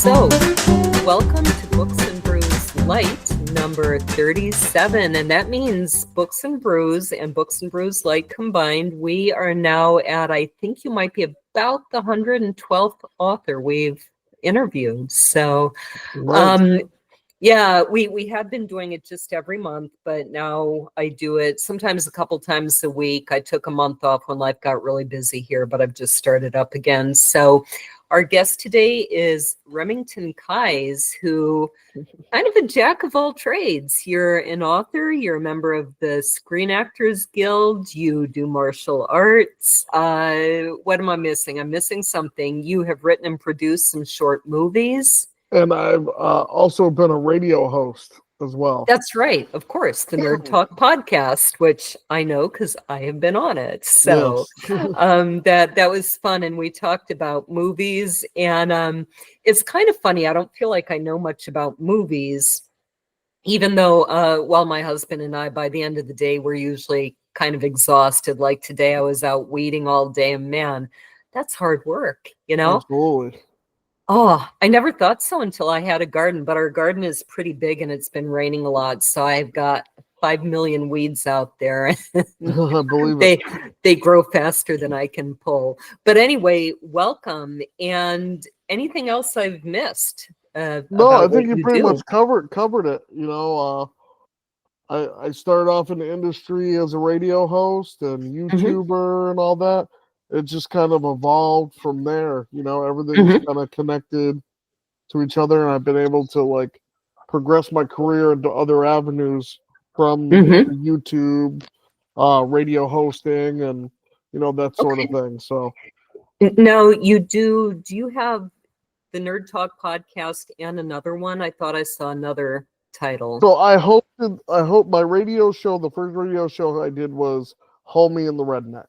So, welcome to Books and Brews Light number 37, and that means Books and Brews and Books and Brews Light combined. We are now at, I think you might be about the 112th author we've interviewed. So, yeah, we have been doing it just every month, but now I do it sometimes a couple times a week. I took a month off when life got really busy here, but I've just started up again. So our guest today is Remington Keyes, who kind of a jack of all trades. You're an author, you're a member of the Screen Actors Guild, you do martial arts. What am I missing? I'm missing something. You have written and produced some short movies. And I've also been a radio host as well. That's right. Of course. The Nerd Talk podcast, which I know because I have been on it. So Yes. that was fun. And we talked about movies. And it's kind of funny. I don't feel like I know much about movies, even though, well, my husband and I, by the end of the day, we're usually kind of exhausted. Like today, I was out weeding all day. And man, that's hard work, you know? Absolutely. Oh, I never thought so until I had a garden, but our garden is pretty big and it's been raining a lot. So I've got 5 million weeds out there. I believe it. They grow faster than I can pull. But anyway, welcome. And anything else I've missed? No, I think you pretty much covered it. You know, I started off in the industry as a radio host and YouTuber and all that. It just kind of evolved from there. You know, everything's kind of connected to each other, and I've been able to like progress my career into other avenues from YouTube, radio hosting, and you know that sort of thing. So now do you have the Nerd Talk podcast and another one? I thought I saw another title. So I hope my radio show, the first radio show I did was Homie and the Redneck.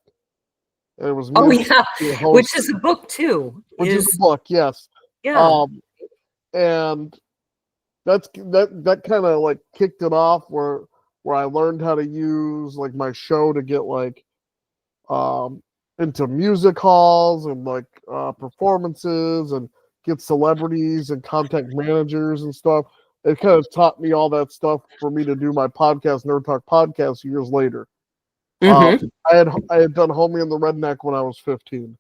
It was which is a book too. Which is a book, yes. Yeah. And that kind of like kicked it off where I learned how to use like my show to get like into music halls and like performances and get celebrities and contact managers and stuff. It kind of taught me all that stuff for me to do my podcast, Nerd Talk podcast, years later. I had done Homie and the Redneck when I was 15.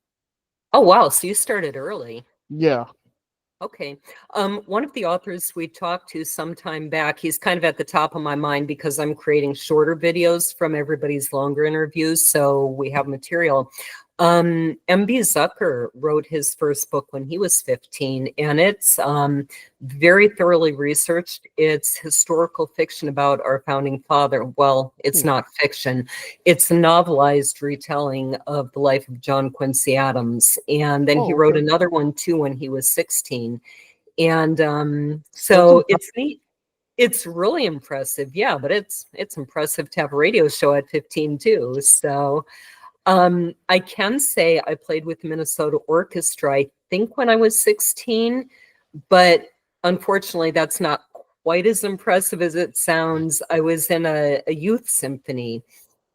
Oh wow! So you started early. Yeah. Okay. One of the authors we talked to some time back, he's kind of at the top of my mind because I'm creating shorter videos from everybody's longer interviews, so we have material. M.B. Zucker wrote his first book when he was 15, and it's very thoroughly researched. It's historical fiction about our founding father. Well, it's not fiction. It's a novelized retelling of the life of John Quincy Adams. And then he wrote another one, too, when he was 16. And so it's neat. It's really impressive. Yeah, but it's impressive to have a radio show at 15, too. So I can say I played with the Minnesota Orchestra, I think when I was 16, but unfortunately that's not quite as impressive as it sounds. I was in a youth symphony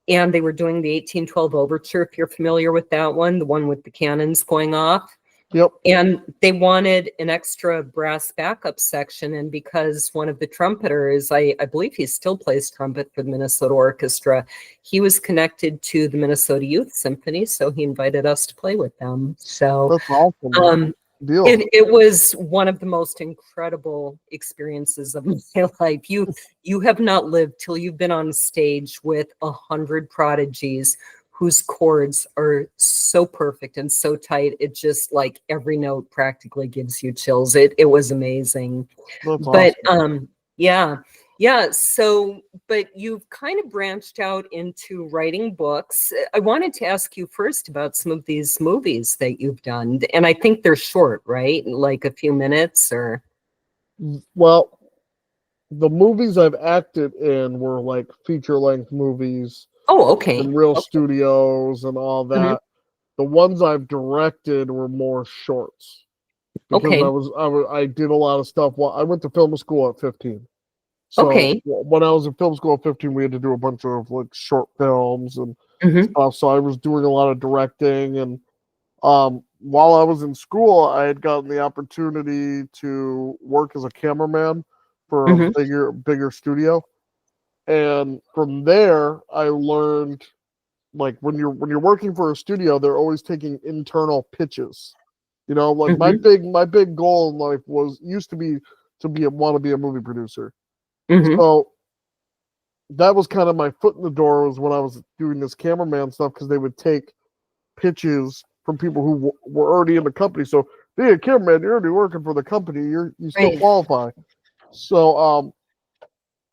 and they were doing the 1812 Overture, if you're familiar with that one, the one with the cannons going off. Yep. And they wanted an extra brass backup section. And because one of the trumpeters, I believe he still plays trumpet for the Minnesota Orchestra, he was connected to the Minnesota Youth Symphony. So he invited us to play with them. So that's awesome. It was one of the most incredible experiences of my life. You have not lived till you've been on stage with 100 prodigies whose chords are so perfect and so tight. It just like every note practically gives you chills. It was amazing. That's but awesome. Yeah. So, but you've kind of branched out into writing books. I wanted to ask you first about some of these movies that you've done. And I think they're short, right? Like a few minutes or. Well, the movies I've acted in were like feature-length movies. Oh, okay. In real studios and all that. The ones I've directed were more shorts. Because I did a lot of stuff. Well, I went to film school at 15. So when I was in film school at 15, we had to do a bunch of like short films and stuff. So I was doing a lot of directing and while I was in school, I had gotten the opportunity to work as a cameraman for a bigger studio. And from there, I learned, like, when you're working for a studio, they're always taking internal pitches. You know, like my big goal in life used to be want to be a movie producer. So that was kind of my foot in the door, was when I was doing this cameraman stuff, because they would take pitches from people who were already in the company. So being a cameraman, you're already working for the company. You still qualify. So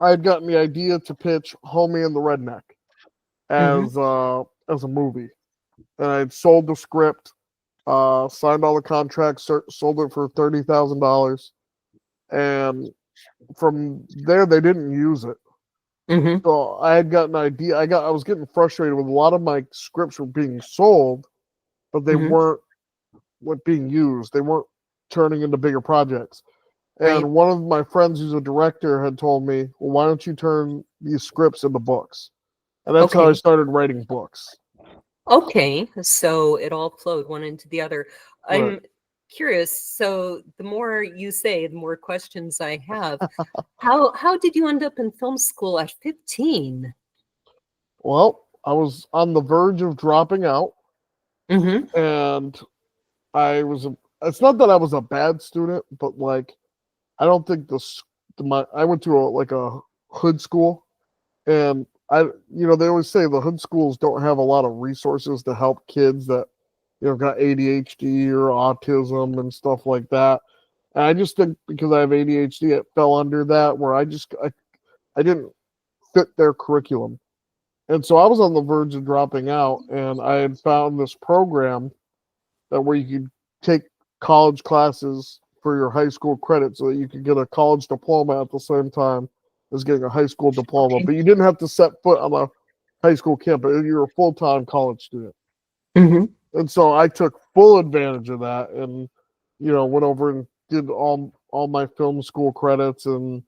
I had gotten the idea to pitch Homie and the Redneck as a movie, and I had sold the script, signed all the contracts, sold it for $30,000, and from there they didn't use it. So I had got an idea. I was getting frustrated with a lot of my scripts were being sold, but they weren't being used. They weren't turning into bigger projects. And one of my friends who's a director had told me, well, why don't you turn these scripts into books? And that's how I started writing books. Okay, so it all flowed one into the other. I'm curious. So the more you say, the more questions I have. How did you end up in film school at 15? Well, I was on the verge of dropping out, and it's not that I was a bad student, but like, I don't think I went to a hood school, and they always say the hood schools don't have a lot of resources to help kids that, got ADHD or autism and stuff like that. And I just think because I have ADHD, it fell under that, where I didn't fit their curriculum. And so I was on the verge of dropping out, and I had found this program where you could take college classes for your high school credit, so that you could get a college diploma at the same time as getting a high school diploma. But you didn't have to set foot on a high school campus. You're a full-time college student. And so I took full advantage of that, and went over and did all my film school credits, and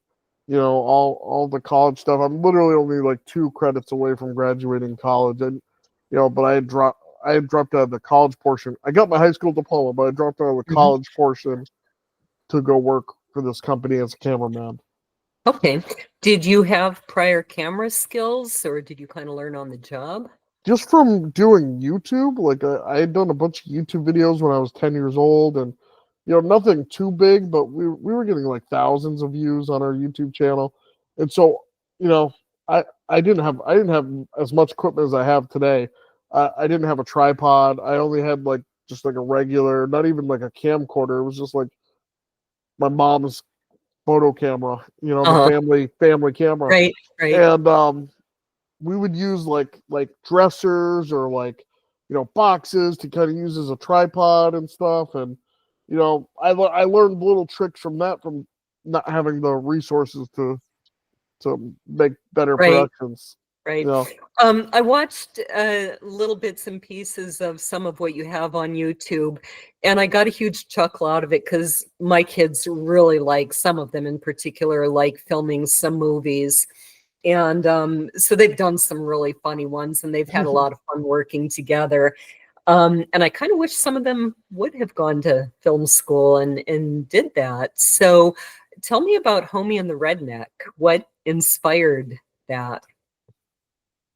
all the college stuff. I'm literally only like 2 credits away from graduating college, and but I had dropped out of the college portion. I got my high school diploma, but I dropped out of the college portion to go work for this company as a cameraman. Okay. Did you have prior camera skills, or did you kind of learn on the job? Just from doing YouTube. Like, I had done a bunch of YouTube videos when I was 10 years old, and nothing too big, but we were getting like thousands of views on our YouTube channel. And so, I didn't have as much equipment as I have today. I didn't have a tripod. I only had like just like a regular, not even like a camcorder. It was just like my mom's photo camera, the family camera. Right. And we would use like dressers or like boxes to kind of use as a tripod and stuff. And I learned little tricks from that, from not having the resources to make better productions. Right. I watched little bits and pieces of some of what you have on YouTube, and I got a huge chuckle out of it, because my kids really like, some of them in particular, like filming some movies. And so they've done some really funny ones, and they've had a lot of fun working together. And I kind of wish some of them would have gone to film school and did that. So tell me about Homie and the Redneck. What inspired that?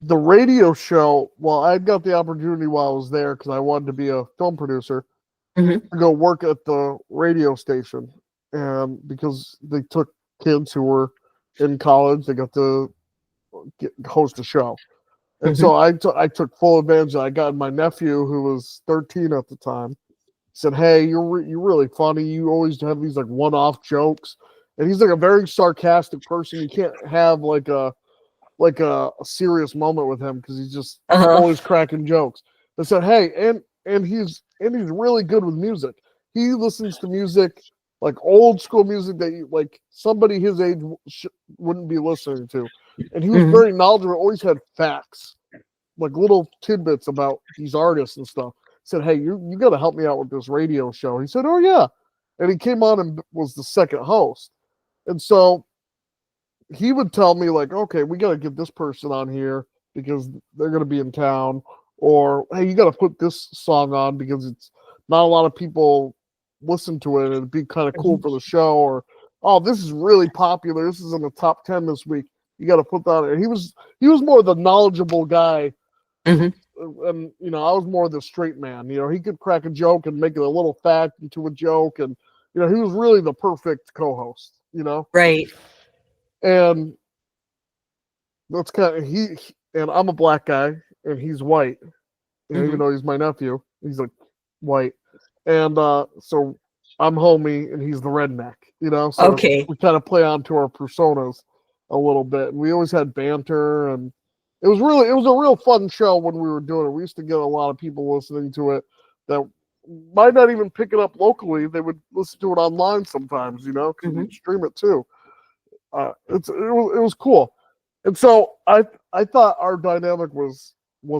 The radio show, well, I got the opportunity while I was there, because I wanted to be a film producer, to go work at the radio station. And because they took kids who were in college, they got to host a show. And so I took full advantage. I got my nephew, who was 13 at the time, said, "Hey, you're really funny. You always have these like one-off jokes." And he's like a very sarcastic person. You can't have like a serious moment with him, because he's just always cracking jokes. They said, "Hey, and he's really good with music. He listens to music, like old school music, that like somebody his age wouldn't be listening to." And he was very knowledgeable. Always had facts, like little tidbits about these artists and stuff. Said, "Hey, you got to help me out with this radio show." He said, "Oh yeah," and he came on and was the second host. And so he would tell me like, "Okay, we got to get this person on here because they're going to be in town," or, "Hey, you got to put this song on because it's not a lot of people listen to it, and it'd be kind of cool Mhm. for the show, or oh, this is really popular. This is in the top 10 this week. You got to put that in. He was more the knowledgeable guy, Mhm. and I was more the straight man. He could crack a joke and make it a little fact into a joke, and he was really the perfect co-host. Right. And that's kind of and I'm a black guy, and he's white. Even Mhm. though he's my nephew, he's like white, and so I'm homie, and he's the redneck. So Okay. we kind of play onto our personas a little bit, and we always had banter, and it was a real fun show when we were doing it. We used to get a lot of people listening to it that might not even pick it up locally. They would listen to it online sometimes, because Mhm. we'd stream it too. It was cool, and so I thought our dynamic was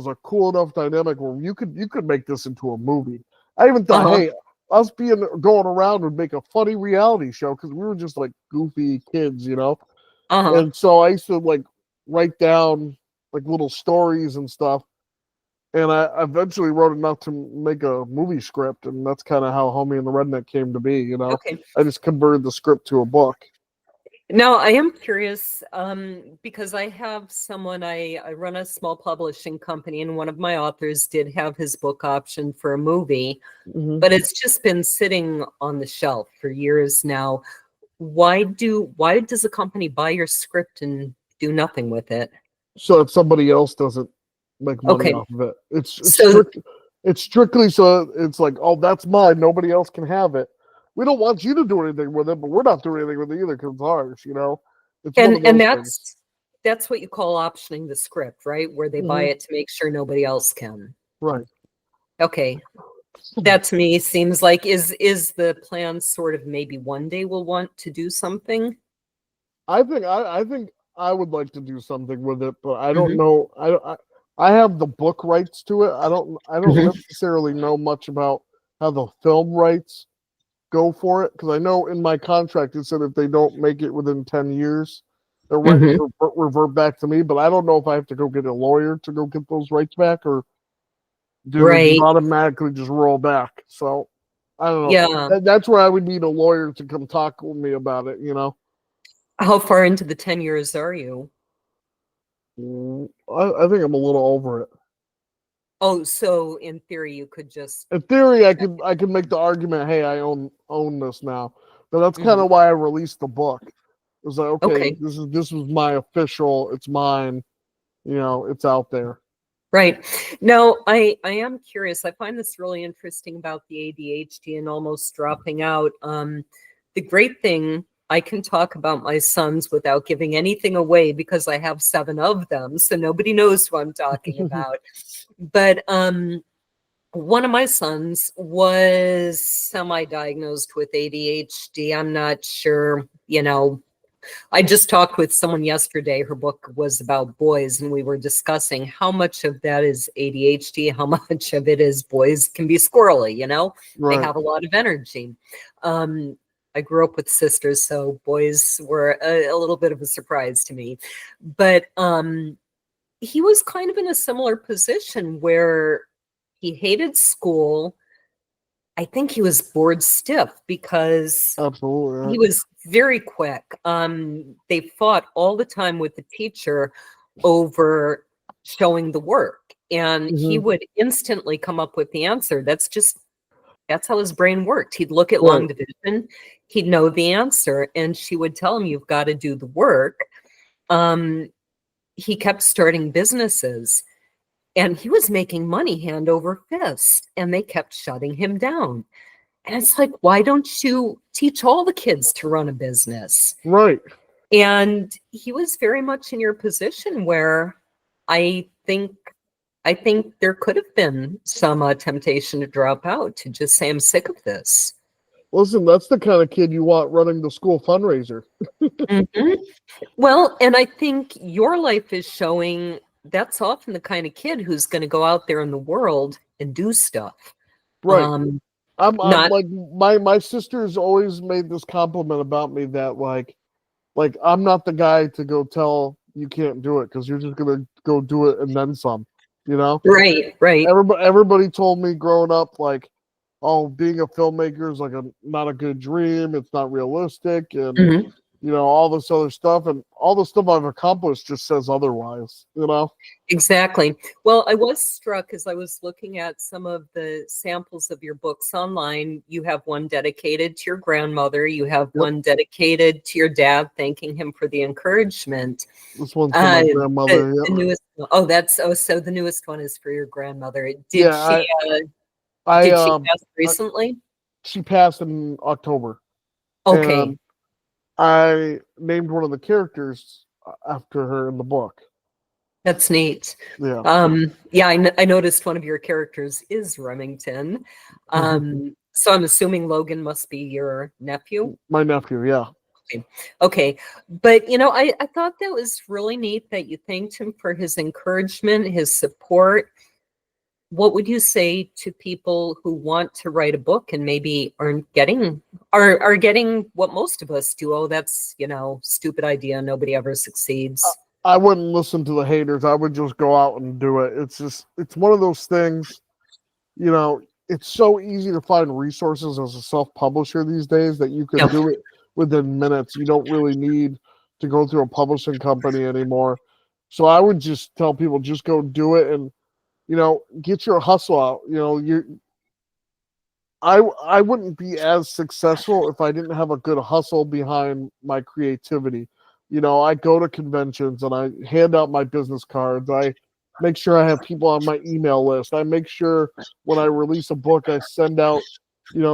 a cool enough dynamic where you could make this into a movie. I even thought, Uh-huh. hey, us going around would make a funny reality show because we were just like goofy kids, Uh-huh. And so I used to like write down like little stories and stuff, and I eventually wrote enough to make a movie script, and that's kind of how Homie and the Redneck came to be. Okay. I just converted the script to a book. Now, I am curious because I have someone, I run a small publishing company, and one of my authors did have his book option for a movie, Mm-hmm. but it's just been sitting on the shelf for years now. Why does a company buy your script and do nothing with it? So that somebody else doesn't make money Okay. off of it. So, It's strictly so it's like, oh, that's mine. Nobody else can have it. We don't want you to do anything with it, but we're not doing anything with it either because it's ours. It's one of and those things. that's what you call optioning the script, right? Where they buy Mm-hmm. it to make sure nobody else can. Right. Okay. That to me seems like is the plan sort of maybe one day we'll want to do something? I think I would like to do something with it, but I don't Hmm. know. I have the book rights to it. I don't Hmm. necessarily know much about how the film rights go for it because I know in my contract it said if they don't make it within 10 years, the rights Hmm. revert back to me. But I don't know if I have to go get a lawyer to go get those rights back or do they just Right. automatically just roll back. So I don't know. Yeah. That's where I would need a lawyer to come talk with me about it. How far into the 10 years are you? I think I'm a little over it. Oh, so in theory you could just In theory, check I could make the argument, hey, I own this now. But that's it. kind Hmm. of why I released the book. It was like, okay, Okay. this was my official, it's mine, it's out there. Right. Now, I am curious. I find this really interesting about the ADHD and almost dropping out. The great thing, I can talk about my sons without giving anything away because I have 7 of them, so nobody knows who I'm talking about. But one of my sons was semi-diagnosed with ADHD. I'm not sure, I just talked with someone yesterday. Her book was about boys, and we were discussing how much of that is ADHD, how much of it is boys can be squirrely, they Right. have a lot of energy. I grew up with sisters, so boys were a little bit of a surprise to me. But he was kind of in a similar position where he hated school. I think he was bored stiff because Absolutely. he Right. was very quick. They fought all the time with the teacher over showing the work, and he Mm-hmm. would instantly come up with the answer. That's how his brain worked. He'd look at long Right. division, he'd know the answer, and she would tell him, "You've got to do the work." Um, he kept starting businesses, and he was making money hand over fist, and they kept shutting him down. And it's like, why don't you teach all the kids to run a business? Right. And he was very much in your position where I think I think there could have been some temptation to drop out, to just say, I'm sick of this. Listen, that's the kind of kid you want running the school fundraiser. Mhm. Well, and I think your life is showing that's often the kind of kid who's going to go out there in the world and do stuff. Right. Um, I'm not like my sister's always made this compliment about me that like I'm not the guy to go tell you can't do it because you're just gonna go do it and then some. right, right. Everybody told me growing up like oh, being a filmmaker is like a not a good dream. It's not realistic, and Mhm. all this other stuff, and all the stuff I've accomplished just says otherwise. Exactly. Well, I was struck as I was looking at some of the samples of your books online. You have one dedicated to your grandmother. You have Yep. one dedicated to your dad, thanking him for the encouragement. This one's for my grandmother. The Yep. newest, so the newest one is for your grandmother. Did Yeah, she, I did she pass recently? she passed in October, Okay. and I named one of the characters after her in the book. That's neat. Yeah. Yeah, I noticed one of your characters is Remington. So I'm assuming Logan must be your nephew. My nephew, yeah. Okay. But I thought that was really neat that you thanked him for his encouragement, his support. What would you say to people who want to write a book and maybe aren't getting are getting what most of us do? Oh, that's stupid idea. Nobody ever succeeds. I wouldn't listen to the haters. I would just go out and do it. It's one of those things, it's so easy to find resources as a self-publisher these days that you can Yep. do it within minutes. You don't really need to go through a publishing company anymore. So I would just tell people, just go do it and, get your hustle out. I wouldn't be as successful if I didn't have a good hustle behind my creativity. I go to conventions and I hand out my business cards. I make sure I have people on my email list. I make sure when I release a book, I send out,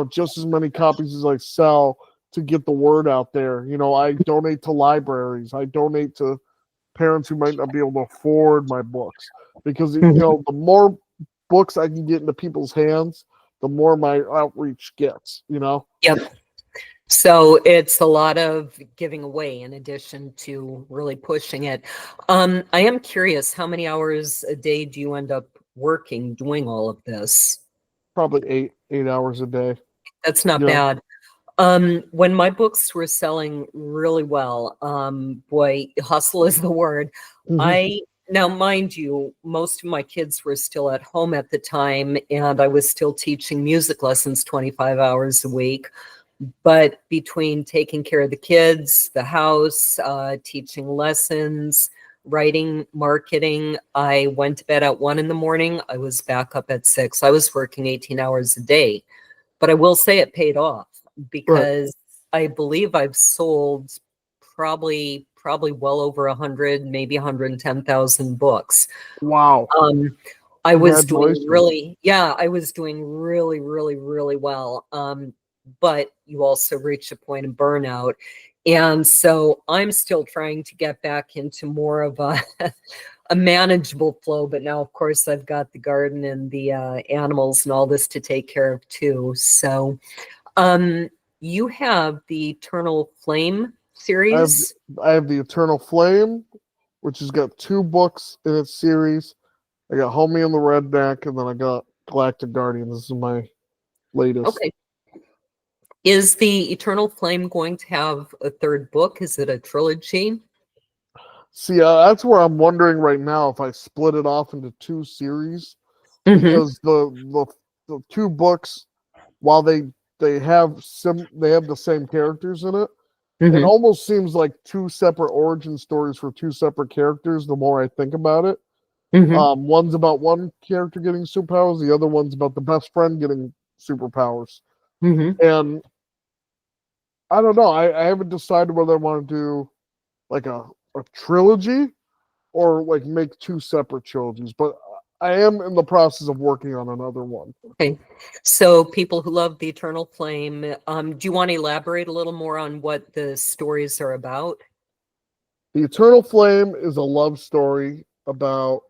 just as many copies as I sell to get the word out there. I donate to libraries. I donate to parents who might not be able to afford my books because, the more books I can get into people's hands, the more my outreach gets. Yep. So it's a lot of giving away in addition to really pushing it. I am curious, how many hours a day do you end up working doing all of this? Probably 8 hours a day. That's not bad. When my books were selling really well, boy, hustle is the word. Now, mind you, most of my kids were still at home at the time, and I was still teaching music lessons 25 hours a week. But between taking care of the kids, the house, teaching lessons, writing, marketing, I went to bed at 1 a.m. I was back up at 6. I was working 18 hours a day. But I will say it paid off because I believe I've sold probably well over 100, maybe 110,000 books. Wow. I was doing Congratulations. I was doing really, really, really well. But you also reach a point of burnout. And so I'm still trying to get back into more of a a manageable flow. But now, of course, I've got the garden and the animals and all this to take care of too. So you have the Eternal Flame series. I have the Eternal Flame, which has got 2 books in its series. I got Homie and the Redneck, and then I got Galactic Guardian. This is my latest. Okay. Is the Eternal Flame going to have a 3rd book? Is it a trilogy? See, that's where I'm wondering right now if I split it off into 2 series, because the 2 books, while they have the same characters in it, it almost seems like 2 separate origin stories for 2 separate characters. The more I think about it, one's about one character getting superpowers, the other one's about the best friend getting superpowers, and I don't know. I haven't decided whether I want to do like a trilogy or like make 2 separate trilogies, but I am in the process of working on another one. Okay. So people who love the Eternal Flame, do you want to elaborate a little more on what the stories are about? The Eternal Flame is a love story about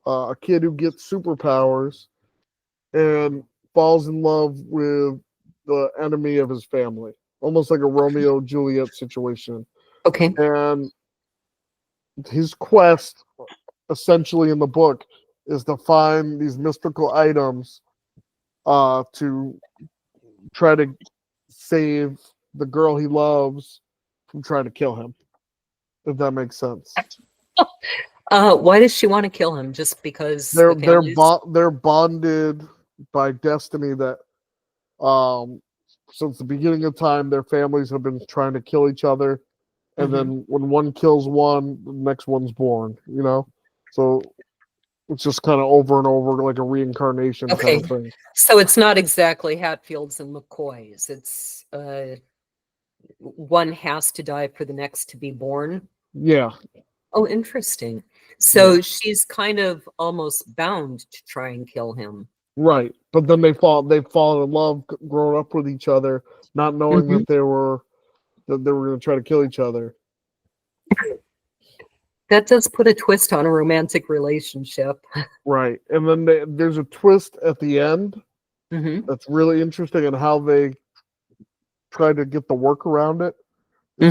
a kid who gets superpowers and falls in love with the enemy of his family, almost like a Romeo Juliet situation. Okay. And his quest, essentially in the book, is to find these mystical items to try to save the girl he loves from trying to kill him. If that makes sense. Why does she want to kill him? Just because they're bonded by destiny that Um, since the beginning of time, their families have been trying to kill each other, and Mhm. then when one kills one, the next one's born. You know, so it's just kind of over and over, like a reincarnation kind Okay, of thing. so it's not exactly Hatfields and McCoys. It's one has to die for the next to be born. Yeah, Oh, interesting. yeah, So she's kind of almost bound to try and kill him. right. But then they fall in love, growing up with each other, not knowing Mhm. that they were going to try to kill each other. That does put a twist on a romantic relationship. Right. And then there's a twist at the end Hmm. that's really interesting in how they try to get the work around it. Hmm.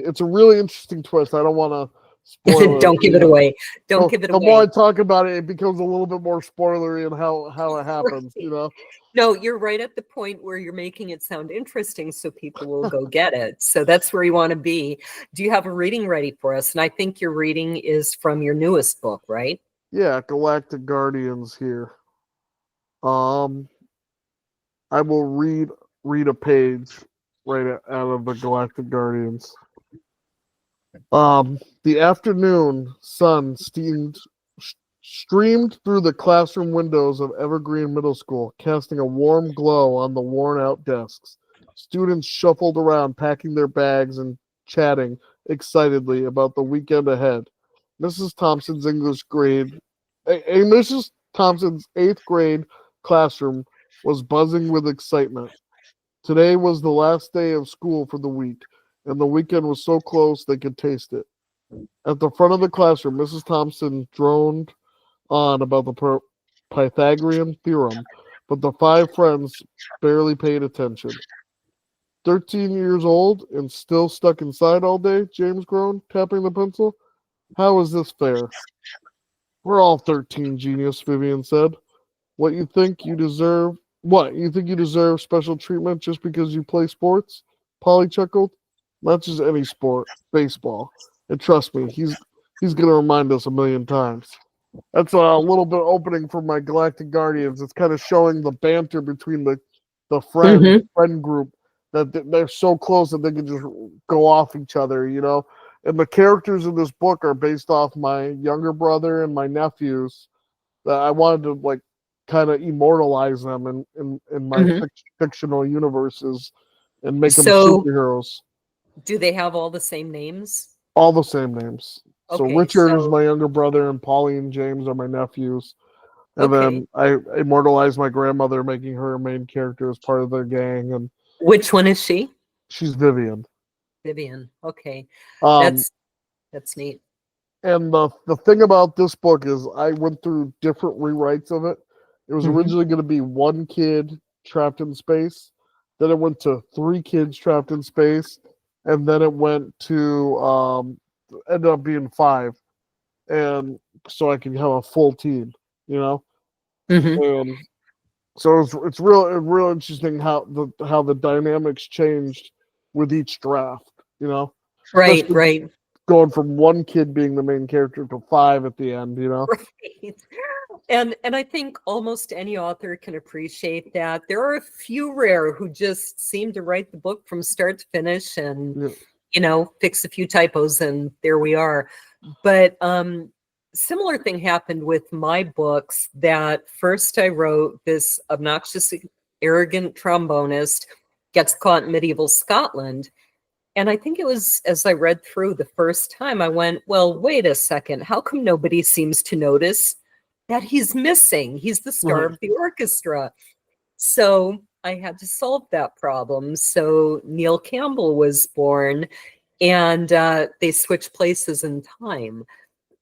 It's a really interesting twist. I don't want to spoil it. Don't give it away. Don't So give it the more I away. talk about it, it becomes a little bit more spoilery in how it happens, Right. No, you're right at the point where you're making it sound interesting so people will go get it. So that's where you want to be. Do you have a reading ready for us? And I think your reading is from your newest book, right? Yeah, Galactic Guardians here. Um, I will read a page out of the Galactic Guardians. The afternoon sun streamed through the classroom windows of Evergreen Middle School, casting a warm glow on the worn-out desks. Students shuffled around, packing their bags and chatting excitedly about the weekend ahead. Mrs. Thompson's English grade, Mrs. Thompson's eighth grade classroom was buzzing with excitement. Today was the last day of school for the week, and the weekend was so close they could taste it. At the front of the classroom, Mrs. Thompson droned on about the Pythagorean theorem, but the five friends barely paid attention. 13 years old and still stuck inside all day, James groaned, tapping the pencil. How is this fair? We're all 13, genius, Vivian said. What you think you deserve? What, you think you deserve special treatment just because you play sports? Polly chuckled. Not just any sport, baseball. And trust me, he's gonna remind us a million times. That's a little bit opening for my Galactic Guardians. It's kind of showing the banter between the Hmm. friend group that they're so close that they can just go off each other, you know. And the characters in this book are based off my younger brother and my nephews. That I wanted to like kind of immortalize them in my Hmm. fictional universes and make them So superheroes. do they have all the same names? All the same names. So Okay, Richard is so my younger brother, and Polly and James are my nephews. And okay. then I immortalized my grandmother, making her a main character as part of the gang, and Which one is she? she's Vivian. Vivian. Okay. Um, That's that's neat. and the thing about this book is I went through different rewrites of it. It was Hmm. originally going to be one kid trapped in space, then it went to three kids trapped in space, and then it went to ended up being five, and so I could have a full team, you know. Hmm. And so it's real interesting how the dynamics changed with each draft, you know, Right, especially right. going from one kid being the main character to five at the end, you know. Right. And I think almost any author can appreciate that. There are a few rare who just seem to write the book from start to finish and, Yeah. fix a few typos and there we are. But similar thing happened with my books that first I wrote this obnoxious, arrogant trombonist gets caught in medieval Scotland. And I think it was as I read through the first time, I went, well, wait a second. How come nobody seems to notice that he's missing? He's the star Right. of the orchestra. So I had to solve that problem. So Neil Campbell was born, and they switched places in time.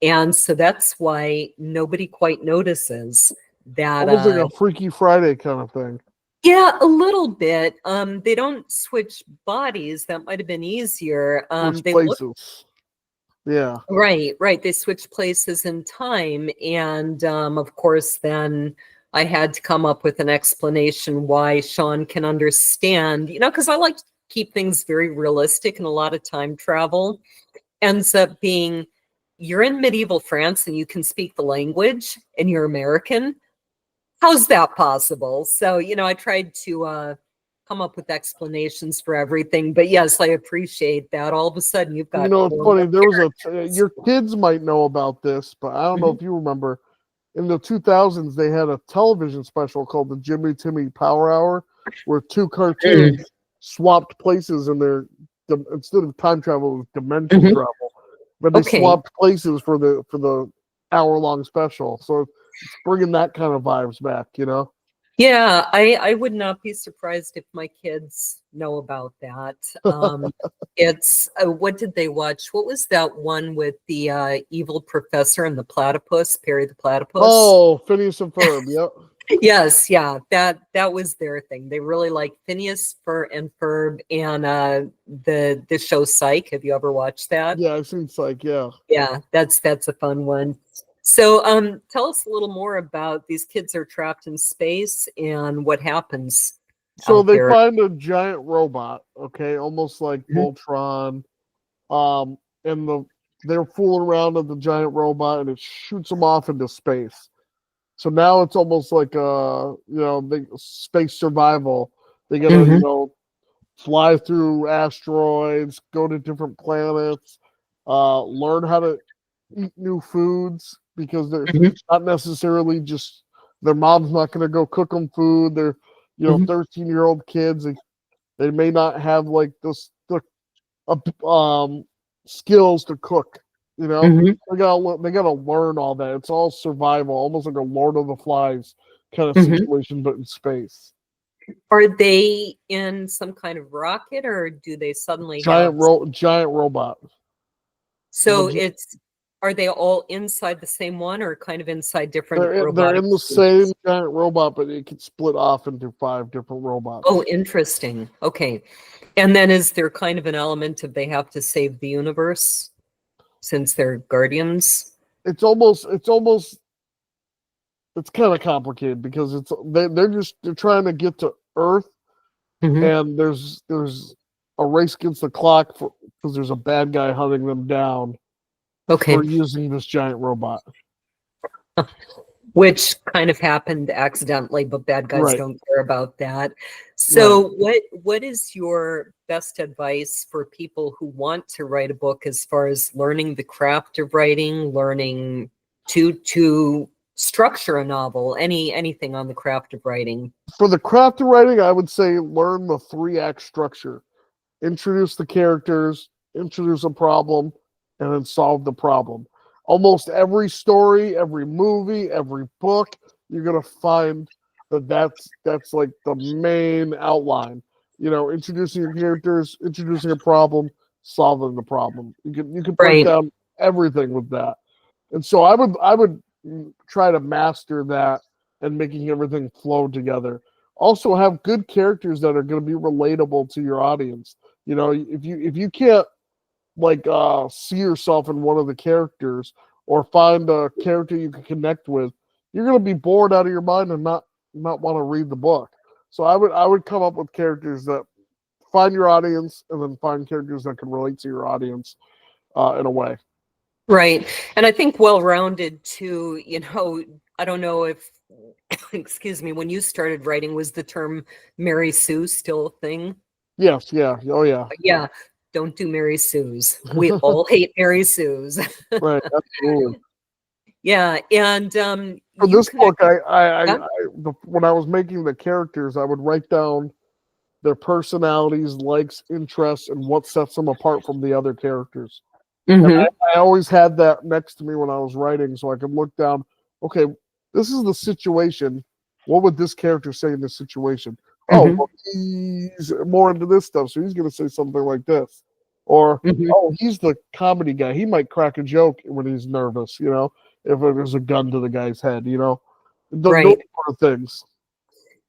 And so that's why nobody quite notices that. Almost like a Freaky Friday kind of thing. Yeah, a little bit. They don't switch bodies. That might have been easier. Switch They look places. Yeah. right, right. They switch places in time. And of course, then I had to come up with an explanation why Sean can understand, because I like to keep things very realistic, and a lot of time travel ends up being you're in medieval France and you can speak the language and you're American. How's that possible? So, I tried to come up with explanations for everything. But yes, I appreciate that. All of a sudden, you've got It's four funny. There was characters. your kids might know about this, but I don't know if you remember. In the 2000s, they had a television special called the Jimmy Timmy Power Hour, where two cartoons swapped places in their instead of time travel, it was dimension travel. But they swapped places for the hour-long special. So it's bringing that kind of vibes back, you know? Yeah, I would not be surprised if my kids know about that. It's what did they watch? What was that one with the evil professor and the platypus, Perry the platypus? Oh, Phineas and Ferb, yep. Yes, yeah, that was their thing. They really liked Phineas and Ferb and the show Psych. Have you ever watched that? Yeah, I've seen Psych, yeah. Yeah, that's a fun one. So tell us a little more about these kids are trapped in space and what happens. So they there. find a giant robot, okay, almost like Voltron. And they're fooling around with the giant robot and it shoots them off into space. So now it's almost like space survival. They gotta, fly through asteroids, go to different planets, learn how to eat new foods because they're not necessarily just their mom's not gonna go cook them food. They're 13-year-old kids. They may not have like this skills to cook. They gotta learn all that. It's all survival, almost like a Lord of the Flies kind of situation, but in space. Are they in some kind of rocket, or do they suddenly giant robot? So are they all inside the same one, or kind of inside different? They're in the same giant robot, but it can split off into 5 different robots. Oh, interesting. Okay, and then is there kind of an element of they have to save the universe since they're guardians? It's kind of complicated because they're trying to get to Earth, and there's a race against the clock because there's a bad guy hunting them down. For using this giant robot, which kind of happened accidentally, but bad guys don't care about that. So what is your best advice for people who want to write a book as far as learning the craft of writing, learning to structure a novel, anything on the craft of writing? For the craft of writing, I would say learn the 3-act structure. Introduce the characters, introduce a problem, and then solve the problem. Almost every story, every movie, every book, you're gonna find that's like the main outline. Introducing your characters, introducing a problem, solving the problem. You can break down everything with that. And so I would try to master that and making everything flow together. Also have good characters that are going to be relatable to your audience. If you can't see yourself in one of the characters or find a character you can connect with, you're going to be bored out of your mind and not want to read the book. So I would come up with characters that find your audience and then find characters that can relate to your audience in a way. Right. And I think well-rounded too, I don't know if, excuse me, when you started writing, was the term Mary Sue still a thing? Yes. Yeah. Oh, yeah. Yeah. Don't do Mary Sue's. We all hate Mary Sue's. Right. Absolutely. Yeah. And for this book, when I was making the characters, I would write down their personalities, likes, interests, and what sets them apart from the other characters. And I always had that next to me when I was writing, so I could look down. Okay, this is the situation. What would this character say in this situation? Oh, well, he's more into this stuff, so he's going to say something like this. Or, oh, he's the comedy guy. He might crack a joke when he's nervous, if there's a gun to the guy's head, those sort of things.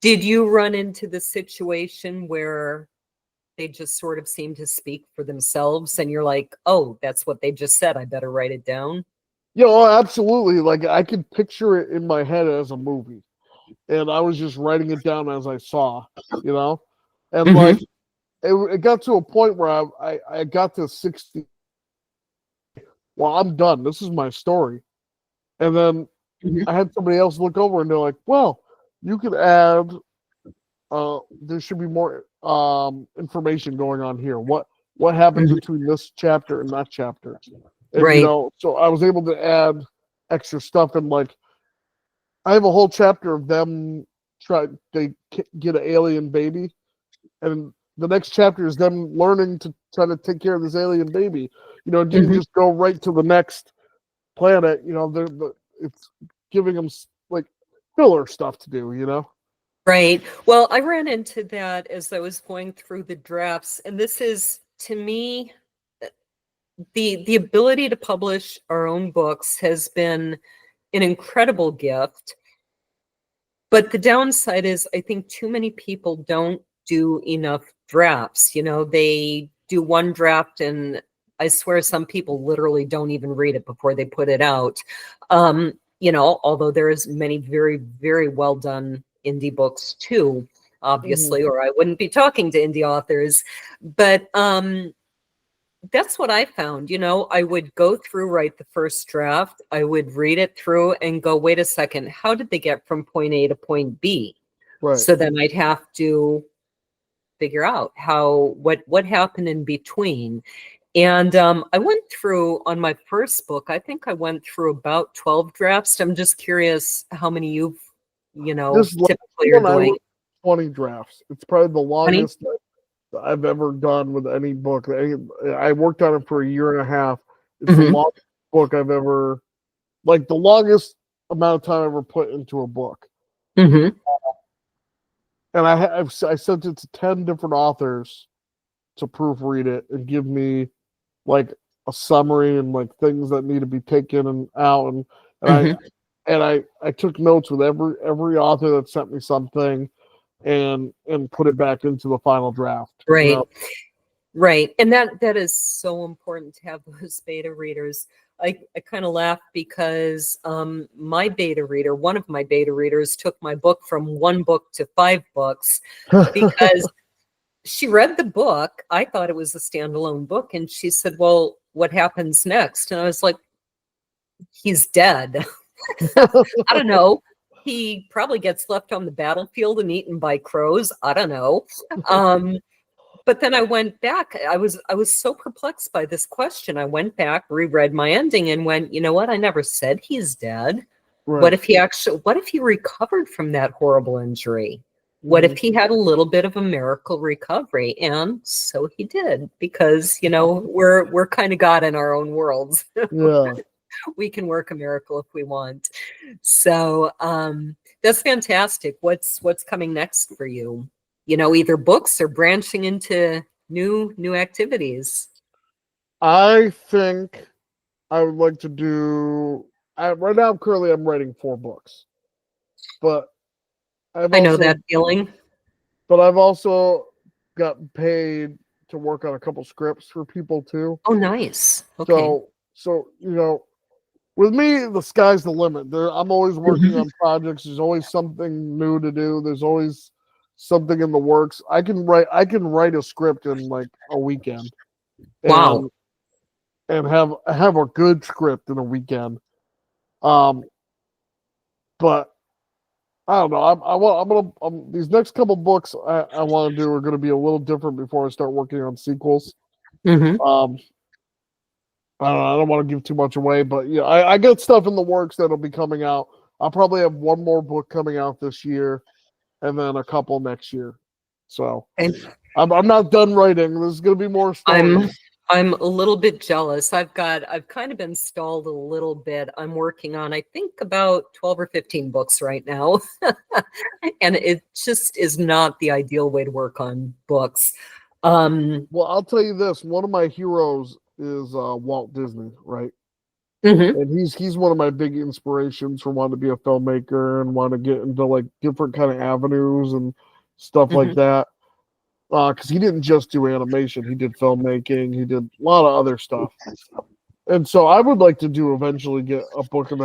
Did you run into the situation where they just sort of seem to speak for themselves and you're like, oh, that's what they just said, I better write it down? Yeah, absolutely. Like I could picture it in my head as a movie. And I was just writing it down as I saw, And like it got to a point where I got to 60. Well, I'm done. This is my story. And then I had somebody else look over and they're like, well, you could add there should be more information going on here? What happens Mhm. between this chapter and that chapter? And Right. so I was able to add extra stuff, and like I have a whole chapter of them they get an alien baby, and the next chapter is them learning to try to take care of this alien baby. It didn't Mhm. just go right to the next planet. It's giving them like filler stuff to do. Right. Well, I ran into that as I was going through the drafts, and this is to me the ability to publish our own books has been an incredible gift. But the downside is I think too many people don't do enough drafts. They do one draft and I swear some people literally don't even read it before they put it out. Although there is many very, very well done indie books too, Mm-hmm. obviously, or I wouldn't be talking to indie authors. But that's what I found. I would go through, write the first draft, I would read it through and go, wait a second, how did they get from point A to point B? Right. So then I'd have to figure out what happened in between. And I went through on my first book, I think I went through about 12 drafts. I'm just curious how many you've, This last typically are one I doing. wrote 20 drafts. It's probably the 20? longest that I've ever done with any book. I worked on it for a year and a half. It's the Hmm. longest book I've ever, like the longest amount of time I ever put into a book. Hmm. And I sent it to 10 different authors to proofread it and give me like a summary and like things that need to be taken and out, and I Hmm. and I took notes with every author that sent me something, and put it back into the final draft. Right. Right. And that is so important to have those beta readers. I kind of laugh because my beta reader, one of my beta readers, took my book from 1 book to 5 books because she read the book. I thought it was a standalone book. And she said, well, what happens next? And I was like, he's dead. I don't know. He probably gets left on the battlefield and eaten by crows. I don't know. But then I went back. I was so perplexed by this question. I went back, reread my ending, and went, you know what? I never said he's dead. Right. What if he recovered from that horrible injury? What if Mhm. he had a little bit of a miracle recovery? And so he did, because we're kind of God in our own worlds. Yeah. We can work a miracle if we want. So that's fantastic. What's coming next for you? Either books or branching into new activities. I think I would like to do. Right now, currently, I'm writing 4 books, but I've I know also that feeling. I've also gotten paid to work on a couple scripts for people too. Oh, nice. Okay. So with me, the sky's the limit. I'm always working Mhm. on projects. There's always something new to do. There's always something in the works. I can write a script in like a weekend, Wow. and have a good script in a weekend. Um, but I don't know. These next couple books I want to do are going to be a little different before I start working on sequels. Hmm. Um, I don't want to give too much away, but yeah, I got stuff in the works that'll be coming out. I'll probably have one more book coming out this year, and then a couple next year. So And I'm not done writing. There's going to be more I'm stories. I'm a little bit jealous. I've kind of been stalled a little bit. I'm working on, I think, about 12 or 15 books right now. And it just is not the ideal way to work on books. Um, Well, I'll tell you this: one of my heroes is Walt Disney, right? mhm, And he's one of my big inspirations for wanting to be a filmmaker and want to get into like different kind of avenues and stuff like mhm, that. Because he didn't just do animation; he did filmmaking, he did a lot of other stuff. And so I would like to do eventually get a book of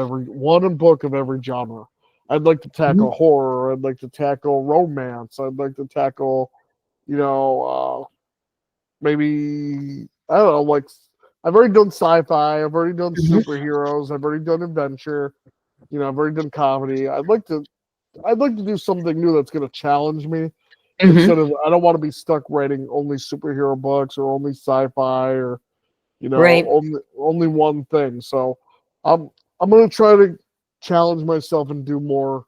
book of every genre. I'd like to mhm, tackle horror. I'd like to tackle romance. I'd like to tackle, you know, maybe I don't know, like I've already done sci-fi. I've already done mhm. superheroes. I've already done adventure. I've already done comedy. I'd like to do something new that's going to challenge me, Hmm. instead of, I don't want to be stuck writing only superhero books or only sci-fi or, Right. only one thing. So I'm gonna try to challenge myself and do more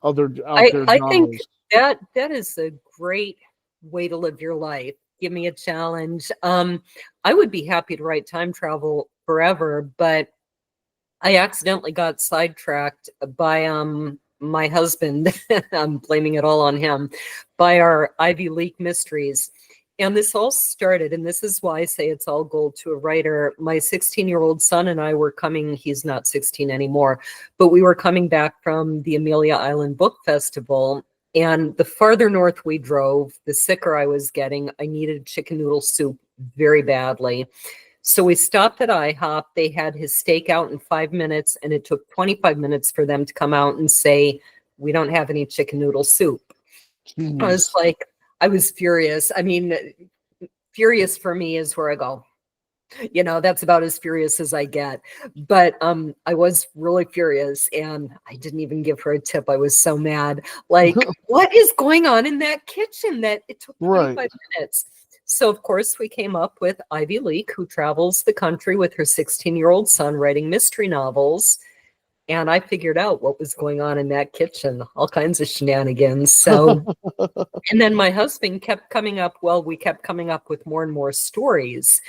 other out there I think genres. that is a great way to live your life. Give me a challenge. I would be happy to write time travel forever, but I accidentally got sidetracked by my husband. I'm blaming it all on him, by our Ivy League mysteries. And this all started, and this is why I say it's all gold to a writer. My 16-year-old son and I were coming, he's not 16 anymore, but we were coming back from the Amelia Island Book Festival. And the farther north we drove, the sicker I was getting. I needed chicken noodle soup very badly. So we stopped at IHOP. They had his steak out in 5 minutes, and it took 25 minutes for them to come out and say, "We don't have any chicken noodle soup." I was Jeez. like, I was furious. I mean, furious for me is where I go. That's about as furious as I get. But I was really furious, and I didn't even give her a tip. I was so mad. Like, what is going on in that kitchen that it took Right. 25 minutes? So, of course, we came up with Ivy Leak, who travels the country with her 16-year-old son writing mystery novels. And I figured out what was going on in that kitchen, all kinds of shenanigans. So, and then my husband kept coming up. Well, we kept coming up with more and more stories.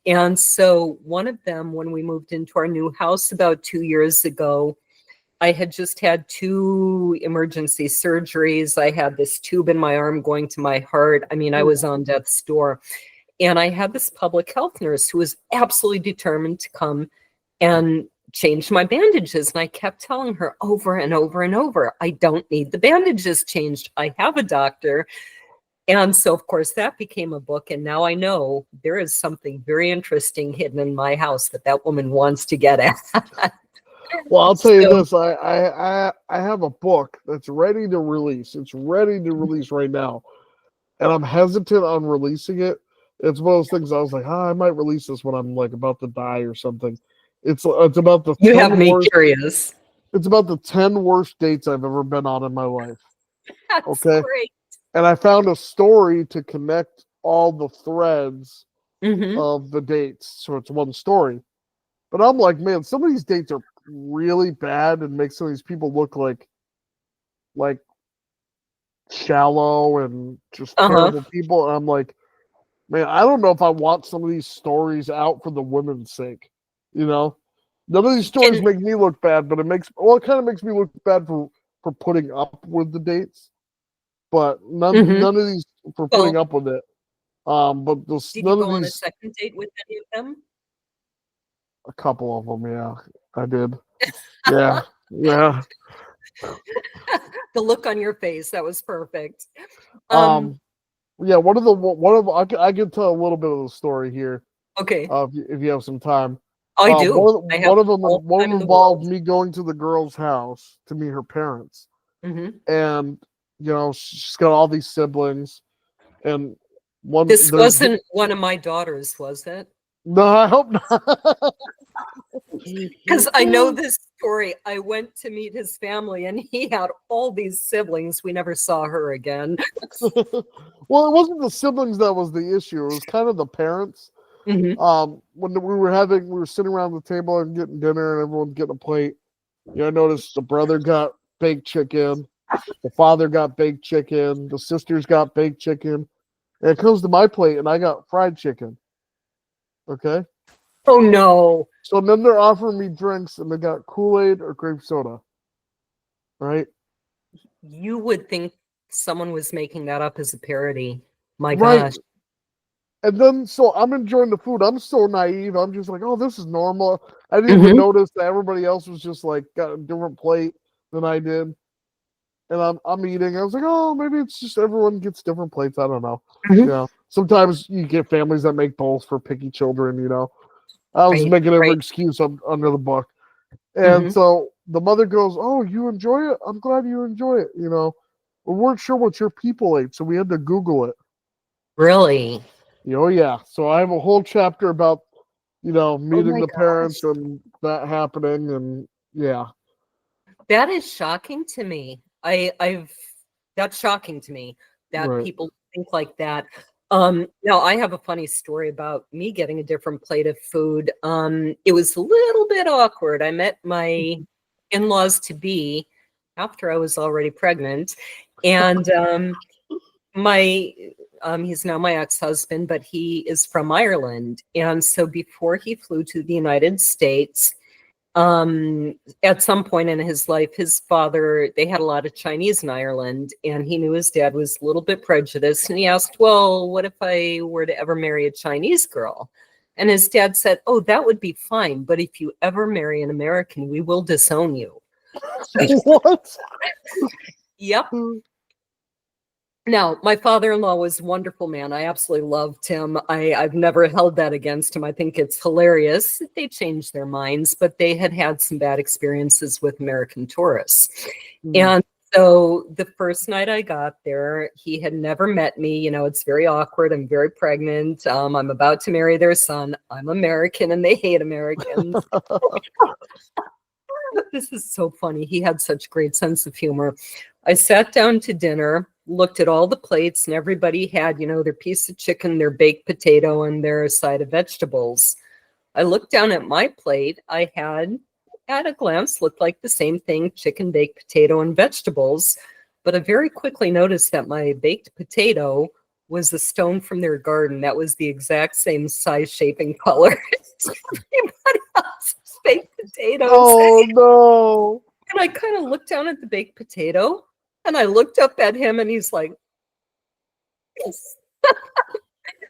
And so, one of them, when we moved into our new house about 2 years ago, I had just had 2 emergency surgeries. I had this tube in my arm going to my heart. I mean, I was on death's door. And I had this public health nurse who was absolutely determined to come and change my bandages. And I kept telling her over and over and over, I don't need the bandages changed. I have a doctor. And so, of course, that became a book. And now I know there is something very interesting hidden in my house that woman wants to get at. Well, I'll tell you So, this: I have a book that's ready to release. It's ready to release right now, and I'm hesitant on releasing it. It's one of those things I was like, I might release this when I'm like about to die or something. It's about the you have 10 me worst. curious. It's about the 10 worst dates I've ever been on in my life. That's Okay, great. and I found a story to connect all the threads Hmm. of the dates, so it's one story. But I'm like, man, some of these dates are really bad and make some of these people look like shallow and just Uh-huh. terrible people. And I'm like, man, I don't know if I want some of these stories out for the women's sake. You know, none of these stories Can make me look bad, but it kind of makes me look bad for putting up with the dates, but hmm none of these for putting Well, up with it. But did you none of go on a these, second date with any of them? a couple of them, yeah, I did, yeah, yeah. The look on your face, that was perfect. Um, Um, yeah, I can tell a little bit of the story here, okay. if you have some time. I do. I have all the One of time them in the involved world. me going to the girl's house to meet her parents, Hmm. and she's got all these siblings, and one This there's wasn't one of my daughters, was it? no, I hope not. Because I know this story. I went to meet his family, and he had all these siblings. We never saw her again. Well, it wasn't the siblings that was the issue. It was kind of the parents. Hmm. When we were sitting around the table and getting dinner, and everyone's getting a plate. I noticed the brother got baked chicken, the father got baked chicken, the sisters got baked chicken, and it comes to my plate, and I got fried chicken. Okay, Oh no. so then they're offering me drinks, and they got Kool-Aid or grape soda, right? You would think someone was making that up as a parody. My Right. gosh. And then so I'm enjoying the food. I'm so naive. I'm just like, oh, this is normal. I didn't even Hmm. notice that everybody else was just like got a different plate than I did. And I'm eating. I was like, oh, maybe it's just everyone gets different plates. I don't know. Hmm. Sometimes you get families that make bowls for picky children. I was Right. making every Right. excuse under the book. And Hmm. so the mother goes, oh, you enjoy it? I'm glad you enjoy it. We weren't sure what your people ate, so we had to Google it. Really? Oh yeah. So I have a whole chapter about, Oh meeting my the parents gosh. and that happening, and yeah. That is shocking to me. I've that's shocking to me. that Right. people think like that. Now I have a funny story about me getting a different plate of food. It was a little bit awkward. I met my in-laws to be after I was already pregnant, and my he's now my ex-husband, but he is from Ireland. And so before he flew to the United States, at some point in his life, his father, they had a lot of Chinese in Ireland, and he knew his dad was a little bit prejudiced. And he asked, well, what if I were to ever marry a Chinese girl? And his dad said, oh, that would be fine. But if you ever marry an American, we will disown you. What? Yep. Now, my father-in-law was a wonderful man. I absolutely loved him. I've never held that against him. I think it's hilarious. They changed their minds, but they had had some bad experiences with American tourists. And so the first night I got there, he had never met me. You know, it's very awkward. I'm very pregnant. I'm about to marry their son. I'm American and they hate Americans. This is so funny. He had such great sense of humor. I sat down to dinner, looked at all the plates, and everybody had, you know, their piece of chicken, their baked potato, and their side of vegetables. I looked down at my plate. I had, at a glance, looked like the same thing, chicken, baked potato, and vegetables. But I very quickly noticed that my baked potato was a stone from their garden. That was the exact same size, shape, and color as everybody else's baked potatoes. Oh, no. And I kind of looked down at the baked potato, and I looked up at him, and he's like,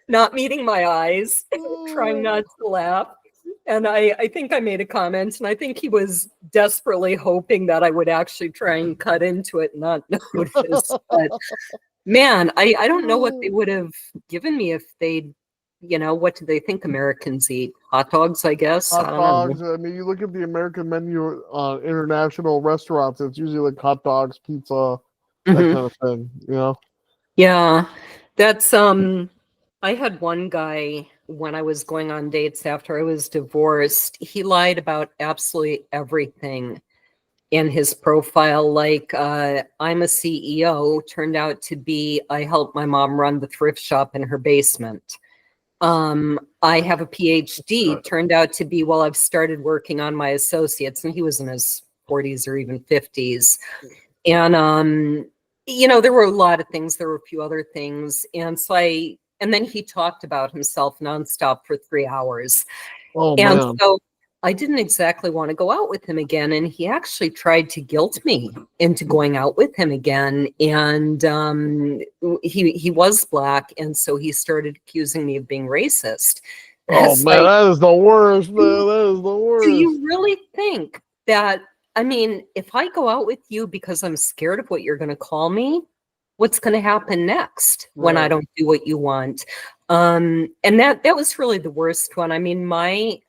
not meeting my eyes, trying not to laugh. And I think I made a comment, and I think he was desperately hoping that I would actually try and cut into it and not notice. But man, I don't know what they would have given me if they'd, you know, what do they think Americans eat? Hot dogs, I guess. Hot I don't dogs. know. I mean, you look at the American menu on international restaurants, it's usually like hot dogs, pizza, that Mhm. kind of thing, you know? Yeah, that's I had one guy when I was going on dates after I was divorced. He lied about absolutely everything in his profile. Like, I'm a CEO, turned out to be I helped my mom run the thrift shop in her basement. I have a PhD, turned out to be, well, I've started working on my associates, and he was in his 40s or even 50s. And you know, there were a lot of things, there were a few other things. And so and then he talked about himself nonstop for 3 hours. Oh, And man. so I didn't exactly want to go out with him again. And he actually tried to guilt me into going out with him again. And he was Black. And so he started accusing me of being racist. Oh, It's man, like, that is the worst, man. That is the do worst. you really think that, I mean, if I go out with you because I'm scared of what you're going to call me, what's going to happen next when I Right. don't do what you want? And that was really the worst one. I mean, my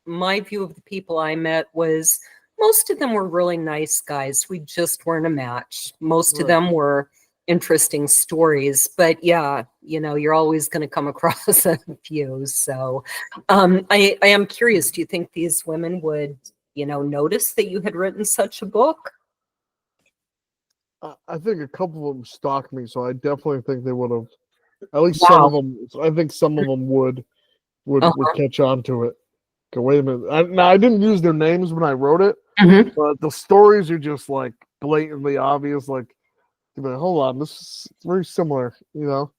view of the people I met was most of them were really nice guys. We just weren't a match. Most of Right. them were interesting stories, but yeah, you know, you're always going to come across a few. So I am curious, do you think these women would, you know, notice that you had written such a book? I think a couple of them stalked me, so I definitely think they would have. At least some of them. I think some of them would Uh-huh. catch on to it. Okay, wait a minute. Now I didn't use their names when I wrote it, Mhm. but the stories are just like blatantly obvious. Like, you're like, hold on, this is very similar. You know?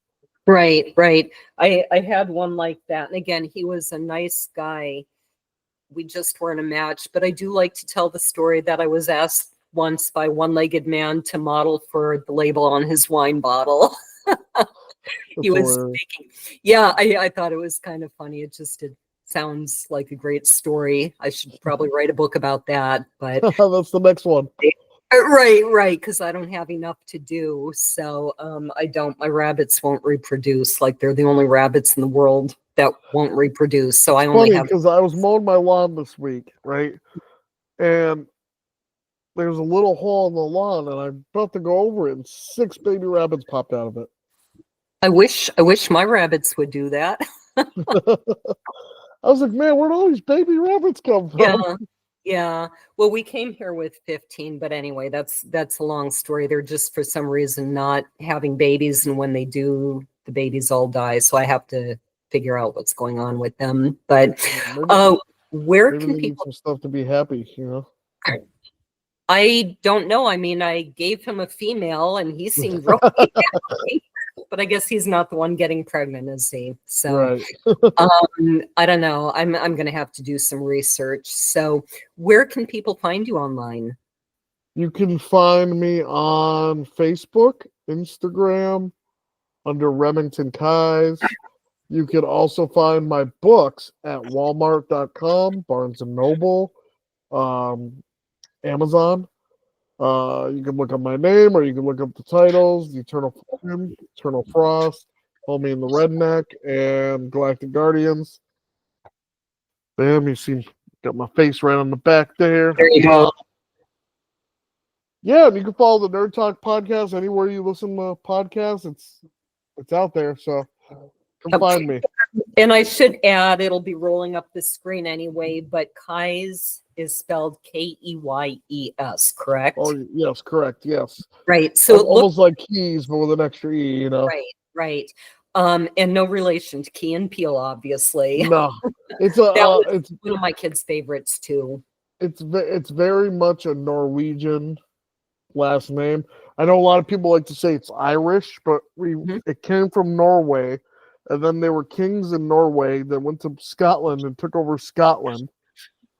Right, right. I had one like that. And again, he was a nice guy. We just weren't a match. But I do like to tell the story that I was asked once by one-legged man to model for the label on his wine bottle. He That's was hilarious. making, yeah, I thought it was kind of funny. It sounds like a great story. I should probably write a book about that, but That's the next one. right, because I don't have enough to do. So I don't, my rabbits won't reproduce. Like they're the only rabbits in the world that won't reproduce. So I only Funny have, because I was mowing my lawn this week, right? And there's a little hole in the lawn, and I'm about to go over it, and 6 baby rabbits popped out of it. I wish my rabbits would do that. I was like, man, where'd all these baby rabbits come Yeah. from? Yeah. Well, we came here with 15, but anyway, that's a long story. They're just for some reason not having babies, and when they do, the babies all die. So I have to figure out what's going on with them. But where Maybe can they need people? some stuff to be happy, you know? I don't know. I mean, I gave him a female, and he seemed really happy. But I guess he's not the one getting pregnant, is he? So Right. I don't know. I'm going to have to do some research. So where can people find you online? You can find me on Facebook, Instagram, under Remington Keyes. You can also find my books at walmart.com, Barnes & Noble, Amazon. You can look up my name, or you can look up the titles: The Eternal Flame, Eternal Frost, Homie and the Redneck, and Galactic Guardians. Bam, you see, got my face right on the back there. There you go. Yeah, and you can follow the Nerd Talk podcast anywhere you listen to podcasts. It's out there, so come find me. And I should add, it'll be rolling up the screen anyway, but Keyes is spelled Keyes, correct? Oh, yes, correct, yes. Right. So it almost like keys, but with an extra E, you know. Right. And no relation to Key and Peele, obviously. No, it's it's one of my kids' favorites too. It's very much a Norwegian last name. I know a lot of people like to say it's Irish, but it came from Norway, and then they were kings in Norway. They went to Scotland and took over Scotland,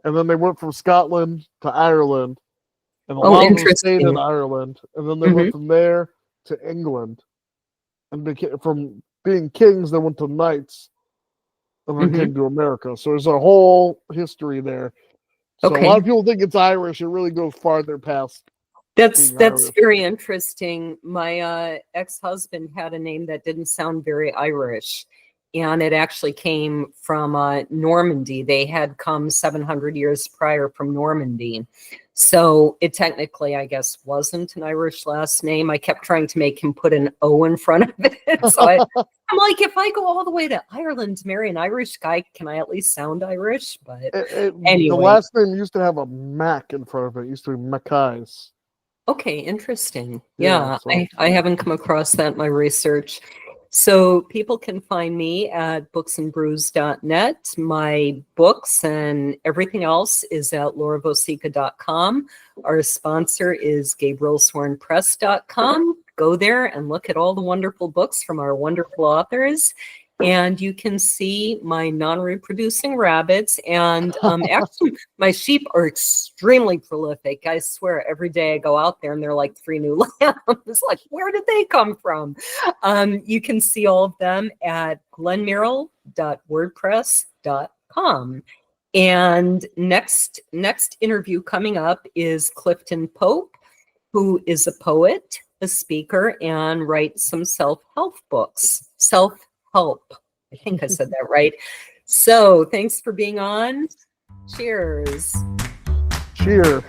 and then they went from Scotland to Ireland, and a lot of them stayed in Ireland, and then they went from there to England, and from being kings, they went to knights, and then came to America. So there's a whole history there. So a lot of people think it's Irish. It really goes farther past. That's very interesting. My ex-husband had a name that didn't sound very Irish, and it actually came from Normandy. They had come 700 years prior from Normandy. So it technically, I guess, wasn't an Irish last name. I kept trying to make him put an O in front of it. So I'm like, if I go all the way to Ireland to marry an Irish guy, can I at least sound Irish? But anyway. The last name used to have a Mac in front of it. It used to be Mackay's. Okay, interesting. Yeah, so. I haven't come across that in my research. So people can find me at booksandbrews.net. My books and everything else is at lauravosica.com. Our sponsor is gabrielswornpress.com. Go there and look at all the wonderful books from our wonderful authors. And you can see my non-reproducing rabbits. And actually, my sheep are extremely prolific. I swear, every day I go out there and they're like 3 new lambs. Like, where did they come from? You can see all of them at glenmerrill.wordpress.com. And next interview coming up is Clifton Pope, who is a poet, a speaker, and writes some self-help books. Help. I think I said that right. So thanks for being on. Cheers. Cheers.